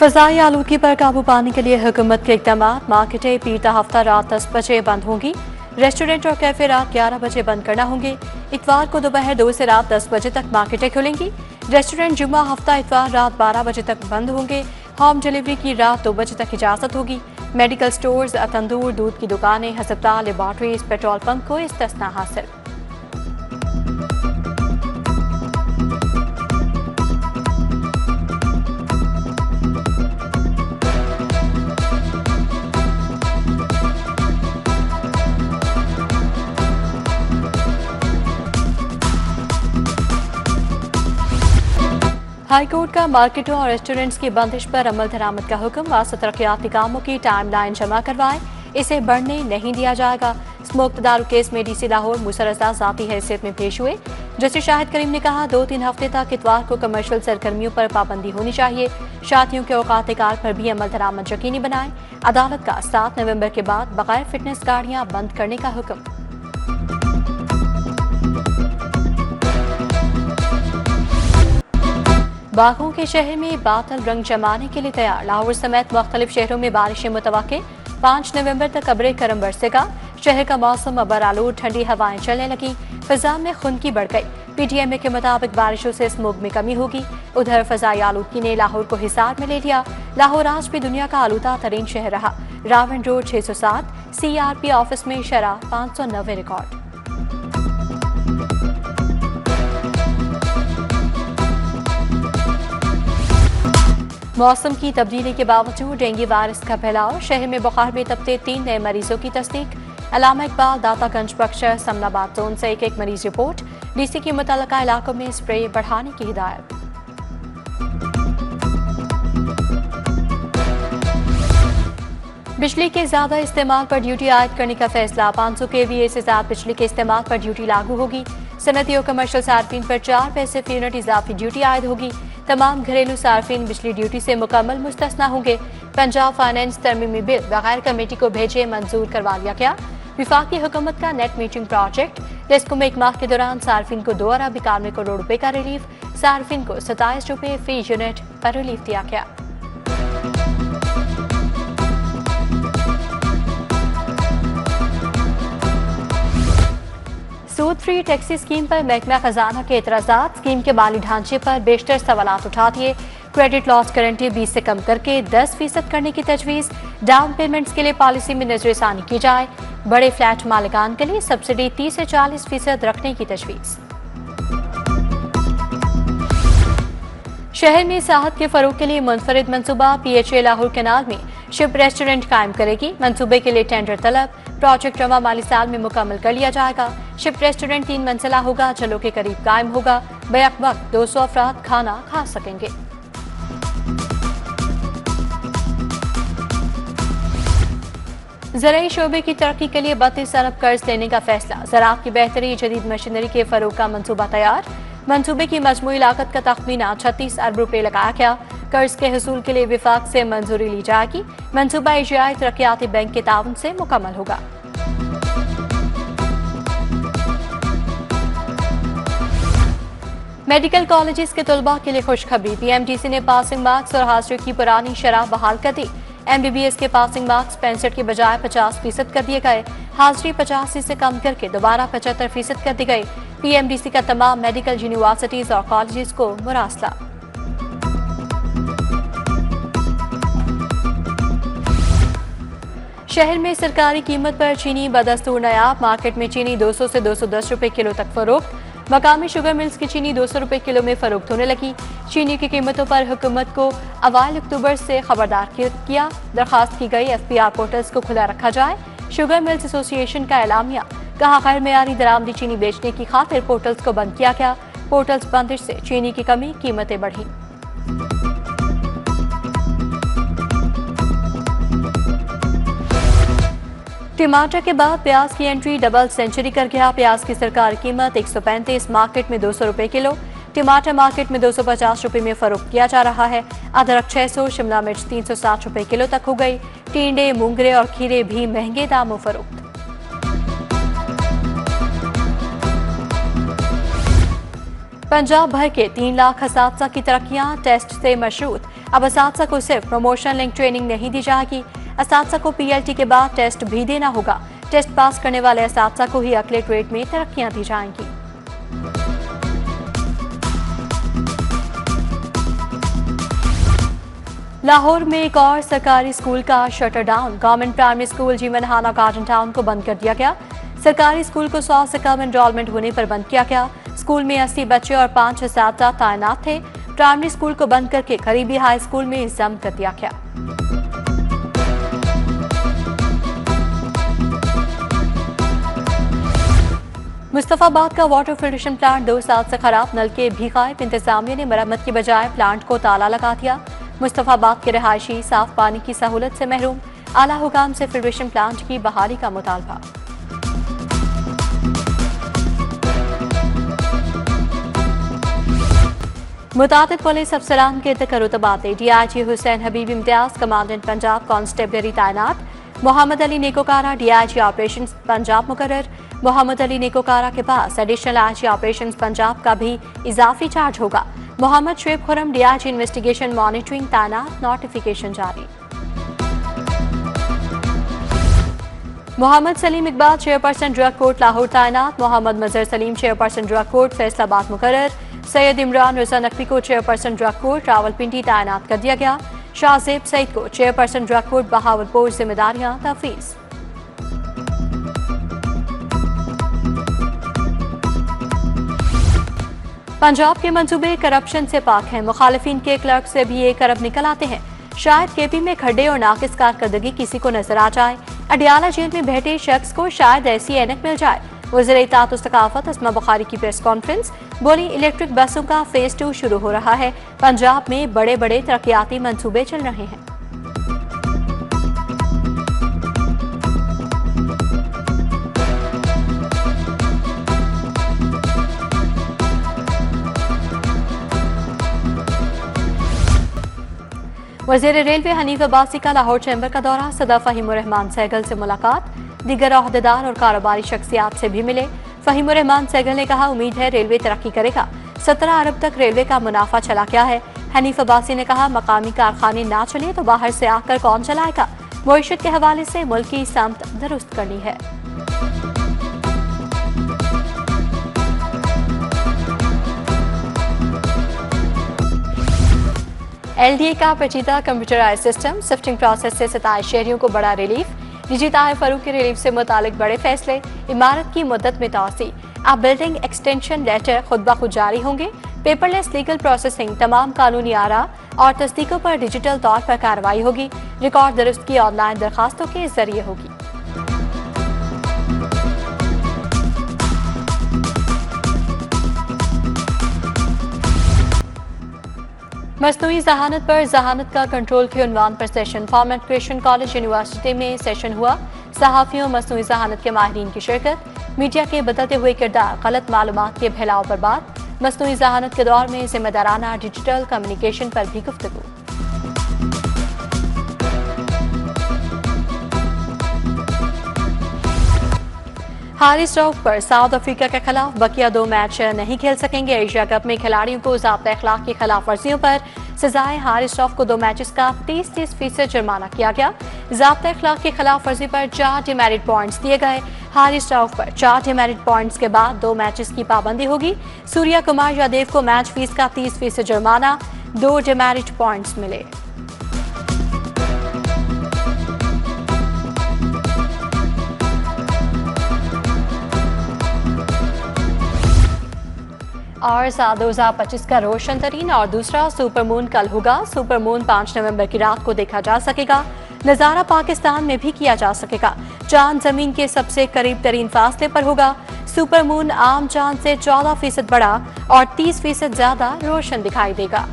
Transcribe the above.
फ़ज़ाई आलूगी पर काबू पाने के लिए हुकूमत के इक़दाम। मार्केटें पीरता हफ्ता रात 10 बजे बंद होंगी। रेस्टोरेंट और कैफे रात 11 बजे बंद करना होंगे। इतवार को दोपहर 2 से रात 10 बजे तक मार्केटें खुलेंगी। रेस्टोरेंट जुम्मा हफ्ता इतवार रात 12 बजे तक बंद होंगे। होम डिलीवरी की रात 2 बजे तक इजाज़त होगी। मेडिकल स्टोर्स, तंदूर, दूध की दुकानें, हस्पताल, लेबॉर्ट्रीज, पेट्रोल पंप को इस्तिस्ना हासिल। हाईकोर्ट का मार्केटों और रेस्टोरेंट्स की बंदिश पर अमल दरामद का हुक्म। वास्ता तरक्याती कामों की टाइमलाइन जमा करवाएं, इसे बढ़ने नहीं दिया जाएगा। स्मोक तदारुक केस में डीसी लाहौर मुसर रज़ा ज़ाती हैसियत में पेश हुए। जस्टिस शाहिद करीम ने कहा 2-3 हफ्ते तक इतवार को कमर्शियल सरगर्मियों पर पाबंदी होनी चाहिए। शादियों के औकात कार पर भी अमल दरामद यकीनी बनाएं। अदालत का 7 नवंबर के बाद बगैर फिटनेस गाड़ियां बंद करने का हुक्म। बागों के शहर में बादल रंग जमाने के लिए तैयार। लाहौर समेत मुख्तलिफ शहरों में बारिशें मुतवक्के। 5 नवंबर तक अब्रे करम बरसेगा। शहर का मौसम अबर आलूद, ठंडी हवाएं चलने लगी। फिजा में खुनकी बढ़ गई। PTMA के मुताबिक बारिशों से स्मोक में कमी होगी। उधर फजाई आलूदगी ने लाहौर को हिसार में ले लिया। लाहौर आज भी दुनिया का आलूदा तरीन शहर रहा। रावण रोड 607, CRP ऑफिस में शरह 590 रिकॉर्ड। मौसम की तब्दीली के बावजूद डेंगू वायरस का फैलाव। शहर में बुखार में तबते 3 नए मरीजों की तस्दीक। अलामा इकबाल, दातागंज, बख्शर, समनाबाद जोन से एक मरीज रिपोर्ट। DC की मुतल्लिका इलाकों में स्प्रे बढ़ाने की हिदायत। बिजली के ज्यादा इस्तेमाल पर ड्यूटी आयद करने का फैसला। 500 kVA से ज्यादा बिजली के इस्तेमाल पर ड्यूटी लागू होगी। सनती और कमर्शियल सार्फिन पर 4 पैसे फी यूनिट इजाफी ड्यूटी आयद होगी। तमाम घरेलू सार्फिन बिजली ड्यूटी से मुकम्मल मुस्तस्ना होंगे। पंजाब फाइनेंस तरमीमी बिल बगैर कमेटी को भेजे मंजूर करवा लिया गया। विफाकी हुकूमत का नेट मीटरिंग प्रोजेक्ट। रेस्को में 1 माह के दौरान सार्फिन को 2 अरब 91 करोड़ रुपए का रिलीफ। सार्फिन को 27 रुपए फी यूनिट पर रिलीफ दिया गया। सूद फ्री टैक्सी स्कीम पर महकमा खजाना के एतराज़ात। स्कीम के माली ढांचे पर बेशतर सवालात उठा दिए। क्रेडिट लॉस गारंटी 20 से कम करके 10% करने की तजवीज़। डाउन पेमेंट्स के लिए पॉलिसी में नजरसानी की जाए। बड़े फ्लैट मालिकान के लिए सब्सिडी 30 से 40% रखने की तजवीज़। शहर में सियाहत के फरोग के लिए मुनफरिद मनसूबा। PHA लाहौर कैनाल में शिप रेस्टोरेंट कायम करेगी। मनसूबे के लिए टेंडर तलब। प्रोजेक्ट रवा माली साल में मुकम्मल कर लिया जाएगा। शिप रेस्टोरेंट 3 मंजिला होगा, जलों के करीब कायम होगा। बैक वक्त 200 अफराद खाना खा सकेंगे। ज़राई शोबे की तरक्की के लिए 32 अरब कर्ज लेने का फैसला। ज़राअत की बेहतरी, जदीद मशीनरी के फरोग का मंसूबा तैयार। मंसूबे की मजमूई लागत का तखमीना 36 अरब रुपए लगाया गया। कर्ज के हसूल के लिए विफाक से मंजूरी ली जाएगी। मंसूबा एशियाई तरक्याती बैंक के ताउन से मुकम्मल होगा। मेडिकल कॉलेजेस के तलबा के लिए खुशखबरी। PMDC ने पासिंग मार्क्स और हाजिरी की पुरानी शरह बहाल कर दी। MBBS के पासिंग मार्क्स 65 के बजाय 50% कर दिए गए। हाजिरी 85 से कम करके दोबारा 75% कर दी गई। PMDC का तमाम मेडिकल यूनिवर्सिटीज और कॉलेजेस को मुरासला। शहर में सरकारी कीमत पर चीनी बदस्तूर नायाब। मार्केट में चीनी 200 से 210 रुपए किलो तक फरोख्त। मकामी शुगर मिल्स की चीनी 200 रुपए किलो में फरोख्त होने लगी। चीनी की कीमतों पर हुकूमत को अवाइल अक्टूबर से खबरदार किया। दरखास्त की गई FPR पोर्टल्स को खुला रखा जाए। शुगर मिल्स एसोसिएशन का एलामिया। कहा गैर मेयारी दरामदी चीनी बेचने की खातिर पोर्टल्स को बंद किया गया। पोर्टल्स बंदिश से चीनी की कमी, कीमतें बढ़ी। टमाटर के बाद प्याज की एंट्री डबल सेंचुरी कर गया। प्याज की सरकारी कीमत 135, मार्केट में 200 रुपए किलो। टमाटर मार्केट में 250 रुपए में फरोख्त किया जा रहा है। अदरक 600, शिमला मिर्च 360 रुपए किलो तक हो गई। टिंडे, मूंगरे और खीरे भी महंगे दामों फरोख्त। पंजाब भर के 3 लाख असातिज़ा की तरक्कियां टेस्ट से मशरूत। अब असातिज़ा को सिर्फ प्रमोशन लिंक ट्रेनिंग नहीं दी जाएगी, असातिज़ा को PLT के बाद टेस्ट भी देना होगा। टेस्ट पास करने वाले असातिज़ा को ही अगले ग्रेड में तरक्कियां दी जाएंगी। लाहौर में एक और सरकारी स्कूल का shutter down. Government primary school Jiwanhana garden town को बंद कर दिया गया। सरकारी स्कूल को 100 से कम एनरोलमेंट होने पर बंद किया गया। स्कूल में 80 बच्चे और 5 असातिज़ा तैनात थे। प्राइमरी स्कूल को बंद करके करीबी हाई स्कूल में इंतजाम कर दिया गया। मुस्तफाबाद का वाटर फिल्ट्रेशन प्लांट 2 साल से खराब, नलके भी गायब। इंतजामिया ने मरम्मत की बजाय प्लांट को ताला लगा दिया। मुस्तफाबाद के रहायशी साफ पानी की सहूलत से महरूम। आला हुकाम से फिल्ट्रेशन प्लांट की बहाली का मुतालबा। मुतादिद पुलिस अफसरान के तकर्रुतबाते। DIG Hussain Habib Imtiaz commandant Punjab constabulary तैनात। मोहम्मद अली नेकोकारा DIG ऑपरेशन पंजाब मुकर्रर। मोहम्मद अली नेकोकारा के पास एडिशनल IG ऑपरेशन पंजाब का भी इजाफी चार्ज होगा। Mohammad Shoaib Khurram DIG investigation monitoring तैनात। नोटिफिकेशन जारी। Mohammad Saleem Iqbal chairperson drug court Lahore तैनात। Mohammad Mazhar Saleem chairperson drug court Faisalabad मुकर्रर। सैयद इमरान रजा नकवी को चेयरपर्सन ड्रग कोर्ट रावलपिंडी तैनात कर दिया गया। शाहजेब सईद को चेयरपर्सन ड्रग कोर्ट बहावलपुर जिम्मेदारियां तफवीज। पंजाब के मंसूबे करप्शन से पाक हैं। मुखालिफिन के क्लर्क से भी एक अरब निकल आते हैं। शायद KP में खड्डे और नाकिस कारकर्दगी किसी को नजर आ जाए। अडियाला जेल में बैठे शख्स को शायद ऐसी ऐनक मिल जाए। वज़ीर इत्ताअत व सकाफत अस्मा बुखारी की प्रेस कॉन्फ्रेंस। बोली, इलेक्ट्रिक बसों का फेज 2 शुरू हो रहा है। पंजाब में बड़े बड़े तरक्याती मंसूबे चल रहे हैं। वज़ीर रेलवे हनीफ अब्बासी का लाहौर चैम्बर का दौरा। सदर फ़हीमुर रहमान सहगल से मुलाकात। दीगर ओहदेदार और कारोबारी शख्सियात से भी मिले। फ़हीमुर रहमान सहगल ने कहा, उम्मीद है रेलवे तरक्की करेगा। 17 अरब तक रेलवे का मुनाफा चला गया है। हनीफ अब्बासी ने कहा, मकामी कारखाने ना चले तो बाहर से आकर कौन चलाएगा। मईशत के हवाले से मुल्क की समत दुरुस्त करनी है। LDA का पेचीदा कंप्यूटराइज सिस्टम शिफ्टिंग प्रोसेस से 27 शहरियों को बड़ा रिलीफ। निजी ताहिर फरूक के रिलीफ से मुतालिक बड़े फैसले। इमारत की मुद्दत में तोसी। अब बिल्डिंग एक्सटेंशन लेटर खुद ब खुद जारी होंगे। पेपरलेस लीगल प्रोसेसिंग, तमाम कानूनी आरा और तस्दीकों पर डिजिटल तौर पर कार्रवाई होगी। रिकॉर्ड दुरुस्त की ऑनलाइन दरखास्तों के जरिए होगी। मसनूई जहानत पर जहानत का कंट्रोल के उन्वान पर session. Format Christian college university में सेशन हुआ। सहाफ़ियों मसनूई जहानत के माहिरीन की शिरकत। मीडिया के बदलते हुए किरदार, गलत मालूमात के फैलाव पर बात। मसनूई जहानत के दौर में जिम्मेदाराना डिजिटल कम्युनिकेशन पर भी गुफ्तगू। हारिस रऊफ पर साउथ अफ्रीका के खिलाफ बकिया 2 मैच नहीं खेल सकेंगे। एशिया कप में खिलाड़ियों को ज़ाब्ता अखलाक की खिलाफ वर्जियों पर सजाए। हारिस रऊफ को 2 मैचेस का 30% जुर्माना किया गया। ज़ाब्ता अखलाक की खिलाफ वर्जी पर 4 डिमेरिट पॉइंट्स दिए गए। हारिस रऊफ पर 4 डिमेरिट पॉइंट्स के बाद 2 मैचेस की पाबंदी होगी। सूर्या कुमार यादव को मैच फीस का 30% जुर्माना, 2 डिमेरिट पॉइंट्स मिले। और साल 2025 का रोशन तरीन और दूसरा सुपरमून कल होगा। सुपरमून 5 नवंबर की रात को देखा जा सकेगा। नज़ारा पाकिस्तान में भी किया जा सकेगा। चांद जमीन के सबसे करीब तरीन फासले पर होगा। सुपरमून आम चांद से 14% बड़ा और 30% ज्यादा रोशन दिखाई देगा।